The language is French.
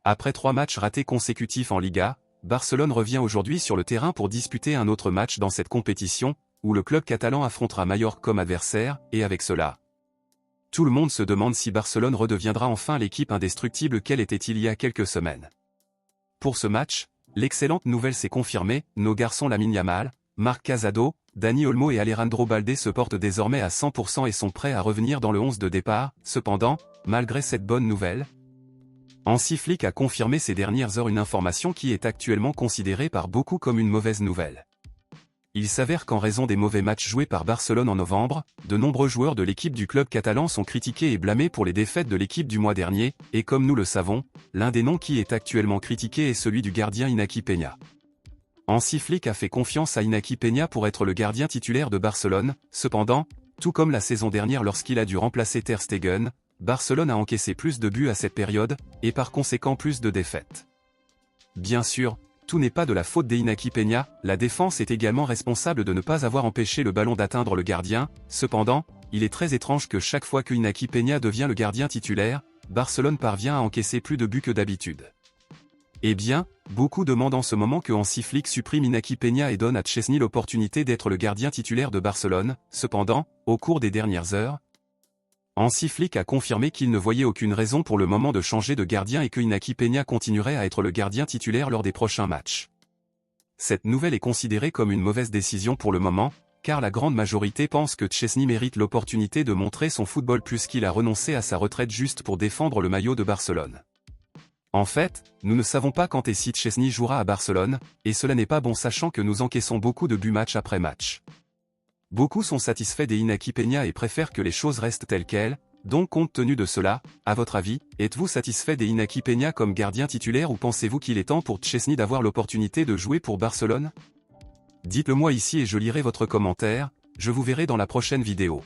Après 3 matchs ratés consécutifs en Liga, Barcelone revient aujourd'hui sur le terrain pour disputer un autre match dans cette compétition, où le club catalan affrontera Mallorca comme adversaire, et avec cela, tout le monde se demande si Barcelone redeviendra enfin l'équipe indestructible qu'elle était il y a quelques semaines. Pour ce match, l'excellente nouvelle s'est confirmée, nos garçons Lamine Yamal, Marc Casado, Dani Olmo et Alejandro Balde se portent désormais à 100% et sont prêts à revenir dans le 11 de départ. Cependant, malgré cette bonne nouvelle, Hansi Flick a confirmé ces dernières heures une information qui est actuellement considérée par beaucoup comme une mauvaise nouvelle. Il s'avère qu'en raison des mauvais matchs joués par Barcelone en novembre, de nombreux joueurs de l'équipe du club catalan sont critiqués et blâmés pour les défaites de l'équipe du mois dernier, et comme nous le savons, l'un des noms qui est actuellement critiqué est celui du gardien Iñaki Peña. Hansi Flick a fait confiance à Iñaki Peña pour être le gardien titulaire de Barcelone. Cependant, tout comme la saison dernière lorsqu'il a dû remplacer Ter Stegen, Barcelone a encaissé plus de buts à cette période, et par conséquent plus de défaites. Bien sûr, tout n'est pas de la faute d'Iñaki Peña, la défense est également responsable de ne pas avoir empêché le ballon d'atteindre le gardien. Cependant, il est très étrange que chaque fois que Iñaki Peña devient le gardien titulaire, Barcelone parvient à encaisser plus de buts que d'habitude. Eh bien, beaucoup demandent en ce moment que Hansi Flick supprime Iñaki Peña et donne à Szczęsny l'opportunité d'être le gardien titulaire de Barcelone. Cependant, au cours des dernières heures, Hansi Flick a confirmé qu'il ne voyait aucune raison pour le moment de changer de gardien et que Iñaki Peña continuerait à être le gardien titulaire lors des prochains matchs. Cette nouvelle est considérée comme une mauvaise décision pour le moment, car la grande majorité pense que Szczęsny mérite l'opportunité de montrer son football plus qu'il a renoncé à sa retraite juste pour défendre le maillot de Barcelone. En fait, nous ne savons pas quand et si Szczęsny jouera à Barcelone, et cela n'est pas bon sachant que nous encaissons beaucoup de buts match après match. Beaucoup sont satisfaits d'Iñaki Peña et préfèrent que les choses restent telles quelles, donc compte tenu de cela, à votre avis, êtes-vous satisfait d'Iñaki Peña comme gardien titulaire ou pensez-vous qu'il est temps pour Szczęsny d'avoir l'opportunité de jouer pour Barcelone? Dites-le moi ici et je lirai votre commentaire, je vous verrai dans la prochaine vidéo.